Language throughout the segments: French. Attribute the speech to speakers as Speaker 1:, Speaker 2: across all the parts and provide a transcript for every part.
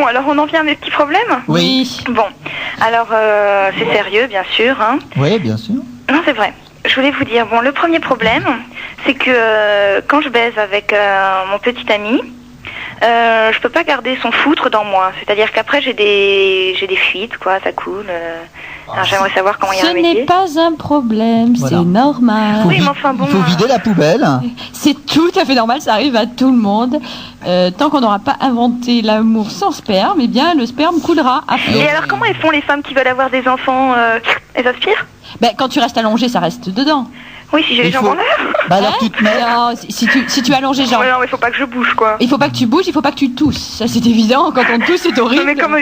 Speaker 1: Bon, alors on en vient à mes petits problèmes.
Speaker 2: Oui.
Speaker 1: Bon, alors c'est sérieux, bien sûr. Hein.
Speaker 2: Oui, bien sûr.
Speaker 1: Non, c'est vrai. Je voulais vous dire, bon, le premier problème, c'est que quand je baise avec mon petit ami, je peux pas garder son foutre dans moi. C'est-à-dire qu'après j'ai des fuites, quoi, ça coule. Alors j'aimerais savoir comment y
Speaker 3: Ce
Speaker 1: remédier.
Speaker 3: n'est pas un problème,
Speaker 2: Voilà.
Speaker 3: c'est normal.
Speaker 1: Oui, mais enfin bon.
Speaker 2: Il faut vider la poubelle.
Speaker 3: C'est tout à fait normal, ça arrive à tout le monde. Tant qu'on n'aura pas inventé l'amour sans sperme, eh bien le sperme coulera à flot.
Speaker 1: Et alors comment elles font les femmes qui veulent avoir des enfants elles aspirent?
Speaker 3: Ben, quand tu restes allongé, ça reste dedans.
Speaker 1: Oui, si j'ai les
Speaker 2: Il
Speaker 1: jambes
Speaker 2: faut-
Speaker 1: en l'air.
Speaker 2: Bah alors tu te mets.
Speaker 3: Non, si tu es allongé, genre.
Speaker 1: Ouais, non, mais faut pas que je bouge, quoi.
Speaker 3: Il faut pas que tu bouges, il faut pas que tu tousses. Ça, c'est évident. Quand on tousse, c'est horrible.
Speaker 1: Mais comme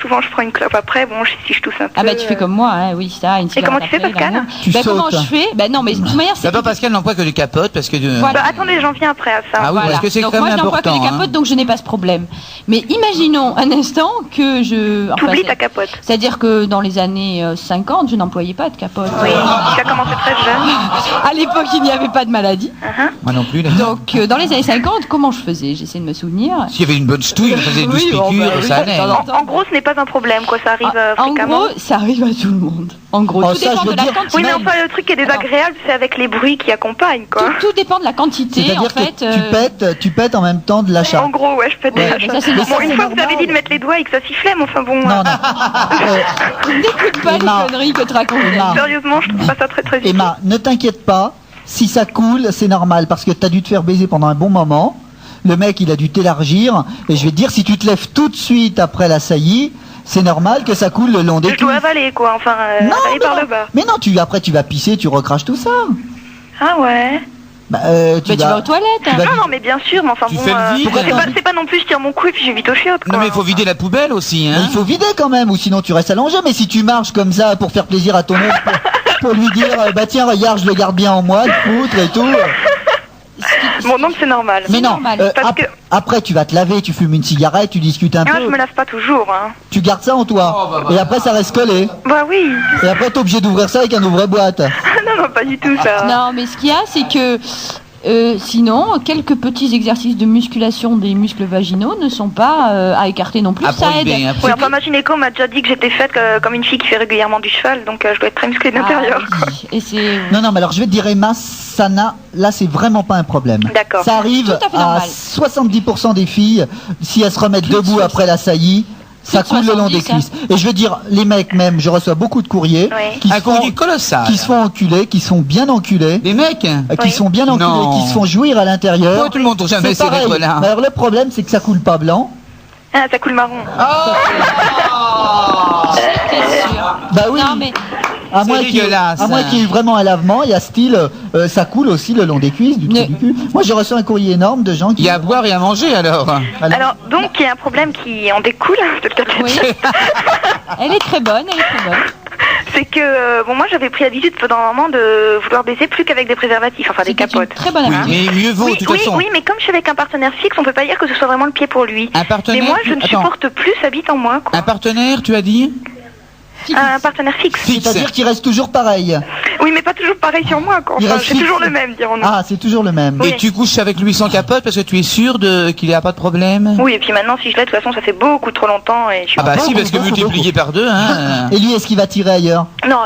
Speaker 1: souvent je prends une clope après, bon, si je tousse un peu.
Speaker 3: Ah bah tu fais comme moi, hein, oui, ça, une cigarette
Speaker 1: comment tu fais,
Speaker 3: après,
Speaker 1: Pascal
Speaker 3: là, non.
Speaker 2: Tu
Speaker 3: Ben, comment
Speaker 2: sautes.
Speaker 3: je fais? Ben non, mais de toute manière, c'est...
Speaker 4: D'abord, Pascal n'emploie que des capotes parce que.
Speaker 3: Voilà.
Speaker 1: Bah attendez, j'en viens après à ça.
Speaker 4: Ah oui,
Speaker 3: Voilà.
Speaker 4: parce que c'est
Speaker 3: Donc
Speaker 4: quand
Speaker 3: moi,
Speaker 4: même
Speaker 3: je n'emploie que
Speaker 4: important.
Speaker 3: les capotes, donc je n'ai pas ce problème. Mais imaginons un instant que je... enfin,
Speaker 1: T'oublies
Speaker 3: c'est-
Speaker 1: ta capote.
Speaker 3: C'est-à-dire que dans les années 50, je n'employais pas de capote.
Speaker 1: Oui, tu as commencé très jeune.
Speaker 3: À l'époque, il n'y avait pas de maladie.
Speaker 4: Moi non plus. Là.
Speaker 3: Donc, dans les années 50, comment je faisais? J'essaie de me souvenir.
Speaker 4: S'il y avait une bonne ch'touille, on faisait 12
Speaker 3: Oui, bon,
Speaker 4: piqûres,
Speaker 3: bah, oui,
Speaker 4: ça
Speaker 3: de
Speaker 4: allait.
Speaker 3: temps en temps.
Speaker 1: En gros, ce n'est pas un problème, quoi, ça arrive
Speaker 3: En
Speaker 1: fréquemment.
Speaker 3: gros, ça arrive à tout le monde. En gros,
Speaker 2: Oh,
Speaker 3: tout
Speaker 2: ça,
Speaker 3: dépend
Speaker 2: je veux
Speaker 3: de la
Speaker 2: dire-
Speaker 3: quantité.
Speaker 1: Oui, mais enfin, le truc qui est désagréable, c'est avec les bruits qui accompagnent, quoi.
Speaker 3: Tout dépend de la quantité, en
Speaker 2: C'est-à-dire
Speaker 3: fait.
Speaker 2: que tu pètes en même temps de la
Speaker 1: En
Speaker 2: chatte.
Speaker 1: gros, ouais, je pète des
Speaker 2: Ouais,
Speaker 1: machins.
Speaker 3: mais ça, c'est
Speaker 1: Bon,
Speaker 3: normal.
Speaker 1: une fois, vous avez
Speaker 2: normal.
Speaker 1: dit de mettre les doigts et que ça sifflait, mais enfin bon.
Speaker 2: Non, non.
Speaker 3: N'écoute pas
Speaker 2: Emma.
Speaker 3: les conneries que te raconte.
Speaker 2: Emma.
Speaker 1: Sérieusement, je trouve pas ça très très utile.
Speaker 2: Emma, ne t'inquiète pas. Si ça coule, c'est normal parce que t'as dû te faire baiser pendant un bon moment. Le mec, il a dû t'élargir. Et je vais te dire, si tu te lèves tout de suite après la saillie, c'est normal que ça coule le long des
Speaker 1: Je dois
Speaker 2: cuisses.
Speaker 1: avaler, quoi, enfin, avaler par le bas.
Speaker 2: Mais non, après tu vas pisser, tu recraches tout ça.
Speaker 1: Ah ouais.
Speaker 2: Bah,
Speaker 3: Mais tu vas aux toilettes.
Speaker 2: tu vas-
Speaker 1: Non, non, mais bien sûr, mais enfin
Speaker 4: Tu
Speaker 1: bon.
Speaker 4: fais le vide.
Speaker 1: c'est pas non plus, je tire mon cou et puis je vais vite aux chiottes, quoi.
Speaker 4: Non, mais il faut vider la poubelle aussi,
Speaker 2: Mais
Speaker 4: hein.
Speaker 2: il faut vider quand même, ou sinon tu restes allongé. Mais si tu marches comme ça pour faire plaisir à ton oncle, pour lui dire, bah tiens, regarde, je le garde bien en moi, le foutre et tout.
Speaker 1: Bon, donc c'est normal.
Speaker 2: Mais non,
Speaker 3: normal,
Speaker 1: parce que-
Speaker 2: après tu vas te laver, tu fumes une cigarette, tu discutes un
Speaker 1: Ah,
Speaker 2: peu,
Speaker 1: je me lave pas toujours, hein.
Speaker 2: tu gardes ça en toi. Et après ça reste collé.
Speaker 1: Bah oui.
Speaker 2: Et après t'es obligé d'ouvrir ça avec un ouvre-boîte.
Speaker 1: non, non, pas du tout, ça.
Speaker 3: Non, mais ce qu'il y a, c'est que sinon, quelques petits exercices de musculation des muscles vaginaux ne sont pas à écarter non plus.
Speaker 4: À
Speaker 3: Ça aide.
Speaker 4: prohiber, hein.
Speaker 1: Oui, enfin, ma gynéco m'a déjà dit que j'étais faite comme une fille qui fait régulièrement du cheval, donc je dois être très musclée de l'intérieur.
Speaker 3: Ah, oui. Et c'est
Speaker 2: Non, non, mais alors je vais te dire, Emma, ça n'a, là c'est vraiment pas un problème.
Speaker 1: D'accord.
Speaker 2: Ça arrive
Speaker 3: Tout à fait
Speaker 2: à
Speaker 3: normal.
Speaker 2: 70% des filles, si elles se remettent debout après la saillie, ça
Speaker 3: Plus de
Speaker 2: coule le long des
Speaker 3: 70,
Speaker 2: cuisses. Et je veux dire, les mecs même, je reçois beaucoup de courriers
Speaker 1: Oui.
Speaker 2: qui,
Speaker 4: Un
Speaker 2: se font,
Speaker 4: courrier colossal.
Speaker 2: qui se font enculer, qui sont bien enculés.
Speaker 4: Les mecs
Speaker 2: Qui
Speaker 1: Oui.
Speaker 2: sont bien enculés,
Speaker 4: Non.
Speaker 2: qui se font jouir à l'intérieur.
Speaker 4: Pourquoi tout le monde trouve jamais
Speaker 2: C'est
Speaker 4: ces
Speaker 2: pareil.
Speaker 4: règles-là?
Speaker 2: Mais alors le problème, c'est que ça coule pas blanc.
Speaker 1: Ah, ça coule marron.
Speaker 3: c'est sûr.
Speaker 2: Bah oui.
Speaker 3: Non, mais
Speaker 2: À
Speaker 4: C'est
Speaker 2: moins qu'il
Speaker 4: dégueulasse,
Speaker 2: à moins
Speaker 4: hein.
Speaker 2: qu'il y ait vraiment un lavement, il y a style, ça coule aussi le long des cuisses, du trou
Speaker 3: Ne-
Speaker 2: du cul. Moi, j'ai reçu un courrier énorme de gens qui.
Speaker 4: Il y a à boire et à manger alors.
Speaker 1: Alors, donc, il y a un problème qui en découle, c'est peut-être le
Speaker 3: oui.
Speaker 1: dire.
Speaker 3: Elle est très bonne, elle est très bonne.
Speaker 1: C'est que, bon, moi, j'avais pris l'habitude pendant un moment de vouloir baiser plus qu'avec des préservatifs, enfin des
Speaker 3: C'était une
Speaker 1: capotes.
Speaker 3: très bonne
Speaker 4: Oui,
Speaker 3: habitude.
Speaker 4: mais mieux vaut,
Speaker 1: Oui,
Speaker 4: de toute
Speaker 1: oui,
Speaker 4: façon.
Speaker 1: oui, mais comme je suis avec un partenaire fixe, on peut pas dire que ce soit vraiment le pied pour lui.
Speaker 4: Un partenaire.
Speaker 1: Mais moi, je ne
Speaker 4: Attends.
Speaker 1: supporte plus sa bite en moi, quoi.
Speaker 4: Un partenaire, tu as dit?
Speaker 1: Un partenaire fixe.
Speaker 4: Fixe.
Speaker 2: C'est-à-dire qu'il reste toujours pareil.
Speaker 1: Oui, mais pas toujours pareil sur moi, quoi.
Speaker 2: Il
Speaker 1: Enfin,
Speaker 2: reste
Speaker 1: c'est toujours
Speaker 2: fixe.
Speaker 1: le même, dirons-nous.
Speaker 2: Ah, c'est toujours le même.
Speaker 1: Oui.
Speaker 4: Et tu couches avec lui sans capote parce que tu es sûr qu'il n'y a pas de problème?
Speaker 1: Oui, et puis maintenant, si je l'ai, de toute façon, ça fait beaucoup trop longtemps et je suis
Speaker 4: Ah bah
Speaker 2: Ah,
Speaker 4: si,
Speaker 2: bon,
Speaker 4: parce que
Speaker 2: bon,
Speaker 4: multiplié par deux, hein.
Speaker 2: Et lui, est-ce qu'il va tirer ailleurs?
Speaker 1: Non,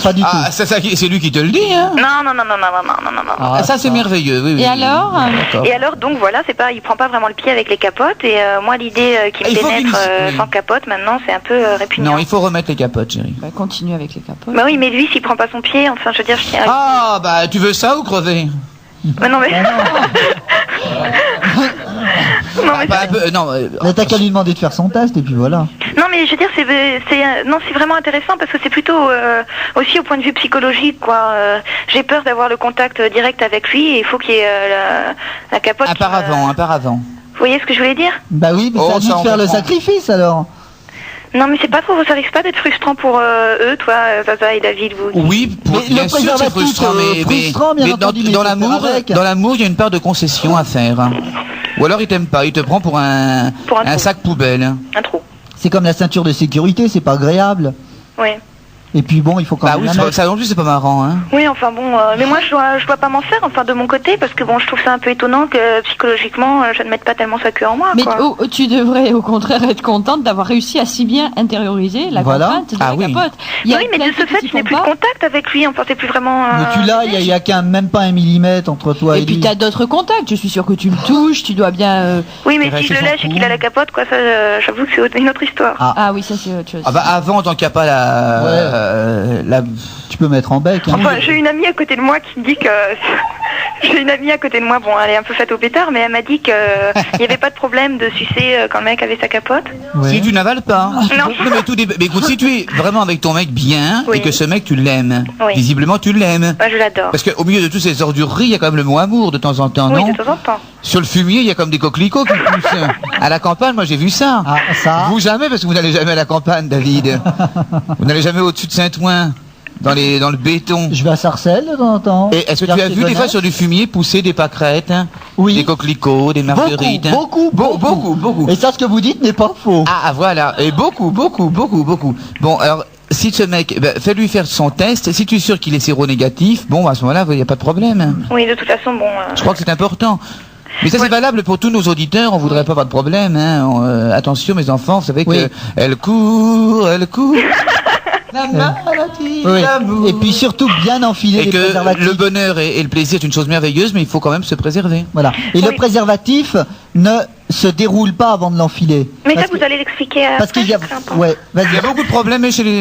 Speaker 2: Pas du
Speaker 4: Ah,
Speaker 2: tout.
Speaker 4: c'est lui qui te le dit, hein.
Speaker 1: non, non, non, non, non, non, non, non, non.
Speaker 2: Ah,
Speaker 4: Ça c'est merveilleux, oui, oui.
Speaker 3: Et alors
Speaker 4: D'accord.
Speaker 1: Et alors, donc voilà, c'est pas, il prend pas vraiment le pied avec les capotes. Et moi, l'idée qu'il
Speaker 4: Ah, il
Speaker 1: me
Speaker 4: faut qu'il
Speaker 1: pénètre
Speaker 4: oui.
Speaker 1: sans capote, maintenant, c'est un peu répugnant.
Speaker 4: Non, il faut remettre les capotes, chérie.
Speaker 3: Bah, continue avec les capotes.
Speaker 1: Bah oui, mais lui, s'il prend pas son pied, enfin, je veux dire, je tiens.
Speaker 4: Ah, bah tu veux ça ou crever?
Speaker 1: Mais non, mais. non, mais
Speaker 4: Bah, un peu- non,
Speaker 2: Mais t'as qu'à lui demander de faire son test et puis voilà.
Speaker 1: non, mais je veux dire, non, c'est vraiment intéressant parce que c'est plutôt aussi au point de vue psychologique, quoi. J'ai peur d'avoir le contact direct avec lui et il faut qu'il y ait la capote.
Speaker 4: un
Speaker 1: qui me-
Speaker 4: paravent, un paravent.
Speaker 1: Vous voyez ce que je voulais dire?
Speaker 2: Bah oui, mais
Speaker 4: Oh,
Speaker 2: c'est à lui
Speaker 4: ça,
Speaker 2: de
Speaker 4: on
Speaker 2: faire le
Speaker 4: comprend.
Speaker 2: sacrifice alors.
Speaker 1: Non, mais c'est pas trop, ça risque pas d'être frustrant pour eux, toi, Zaza et David, vous.
Speaker 4: Oui,
Speaker 2: Mais
Speaker 4: bien
Speaker 2: le
Speaker 4: sûr, c'est
Speaker 2: préservatif,
Speaker 4: frustrant,
Speaker 2: frustrant, bien
Speaker 4: mais
Speaker 2: entendu, mais il
Speaker 4: dans
Speaker 2: faut
Speaker 4: l'amour,
Speaker 2: faire avec.
Speaker 4: dans l'amour, il y a une part de concession à faire. Ou alors il t'aime pas, il te prend pour un
Speaker 1: Pour un trou.
Speaker 4: sac poubelle.
Speaker 1: Un trou.
Speaker 2: C'est comme la ceinture de sécurité, c'est pas agréable.
Speaker 1: Oui.
Speaker 2: Et puis bon, il faut quand
Speaker 4: Bah
Speaker 2: même
Speaker 4: oui,
Speaker 2: la
Speaker 4: c'est pas-
Speaker 2: mettre.
Speaker 4: ça non plus c'est pas marrant, hein.
Speaker 1: Oui, enfin bon, mais moi je dois pas m'en faire, enfin de mon côté, parce que bon, je trouve ça un peu étonnant que psychologiquement, je ne mette pas tellement sa queue en moi,
Speaker 3: Mais
Speaker 1: quoi.
Speaker 3: tu devrais au contraire être contente d'avoir réussi à si bien intérioriser la
Speaker 2: Voilà.
Speaker 3: contrainte de
Speaker 4: Ah
Speaker 3: la
Speaker 4: oui.
Speaker 3: capote. Il y a
Speaker 1: Oui, mais
Speaker 3: plein
Speaker 1: de ce
Speaker 3: trucs
Speaker 1: fait,
Speaker 3: qui
Speaker 1: je n'ai
Speaker 3: font
Speaker 1: plus de
Speaker 3: pas.
Speaker 1: contact avec lui, enfin c'est plus vraiment...
Speaker 2: Mais tu l'as, il y a qu'un même pas 1 millimètre entre toi et,
Speaker 3: Et puis
Speaker 2: lui.
Speaker 3: tu as d'autres contacts, je suis sûre que tu le touches, tu dois bien...
Speaker 1: Oui, mais
Speaker 4: C'est
Speaker 1: si je le
Speaker 4: resté
Speaker 1: lèche
Speaker 4: sans
Speaker 1: et qu'il a la capote, quoi, ça, j'avoue que c'est une autre histoire.
Speaker 3: Ah oui, ça c'est autre chose.
Speaker 4: Ah bah avant, tant qu'il n'y a pas la...
Speaker 2: Tu peux mettre en bec. Hein.
Speaker 1: Enfin, j'ai une amie à côté de moi qui me dit que... J'ai une amie à côté de moi, bon, elle est un peu faite au pétard, mais elle m'a dit qu'il n'y avait pas de problème de sucer quand le mec avait sa capote.
Speaker 2: Ouais.
Speaker 4: Si tu n'avales pas.
Speaker 1: Non.
Speaker 4: Mais, mais écoute, si tu es vraiment avec ton mec bien,
Speaker 1: Oui.
Speaker 4: et que ce mec tu l'aimes,
Speaker 1: Oui.
Speaker 4: visiblement tu l'aimes.
Speaker 1: Moi, je l'adore.
Speaker 4: Parce qu'au milieu de toutes ces ordureries, il y a quand même le mot amour de temps en temps,
Speaker 1: Oui,
Speaker 4: non?
Speaker 1: de temps en temps.
Speaker 4: Sur le fumier, il y a comme des coquelicots qui poussent. À la campagne, moi j'ai vu ça.
Speaker 2: Ah, ça.
Speaker 4: Vous jamais, parce que vous n'allez jamais à la campagne, David. Vous n'allez jamais au-dessus de Saint-Ouen, dans le béton.
Speaker 2: Je vais à Sarcelles de temps en temps.
Speaker 4: Et est-ce que tu as vu des fois sur du fumier pousser des pâquerettes, hein?
Speaker 2: Oui.
Speaker 4: Des coquelicots, des marguerites, hein?
Speaker 2: Beaucoup.
Speaker 4: Beaucoup.
Speaker 2: Et ça, ce que vous dites n'est pas faux.
Speaker 4: Ah voilà, et beaucoup. Bon, alors, si ce mec, fais-lui faire son test, si tu es sûr qu'il est séronégatif, bon, à ce moment-là, il n'y a pas de problème.
Speaker 1: Oui, de toute façon, bon...
Speaker 4: Je crois que c'est important. Mais ça, c'est valable pour tous nos auditeurs, on voudrait pas avoir de problème, hein. Attention, mes enfants, vous savez
Speaker 2: Oui.
Speaker 4: que elle court. La maladie
Speaker 2: Oui.
Speaker 4: d'amour.
Speaker 2: Et puis surtout bien enfiler
Speaker 4: Et
Speaker 2: les
Speaker 4: que
Speaker 2: préservatifs.
Speaker 4: le bonheur et le plaisir est une chose merveilleuse, mais il faut quand même se préserver.
Speaker 2: Voilà. Et le
Speaker 1: Oui.
Speaker 2: préservatif ne se déroule pas avant de l'enfiler.
Speaker 1: Mais ça,
Speaker 2: Parce
Speaker 1: vous
Speaker 2: que-
Speaker 1: allez l'expliquer
Speaker 2: Parce qu'il y a...
Speaker 1: après, je sais pas.
Speaker 2: Ouais, vas-y.
Speaker 4: Il y a beaucoup de problèmes chez les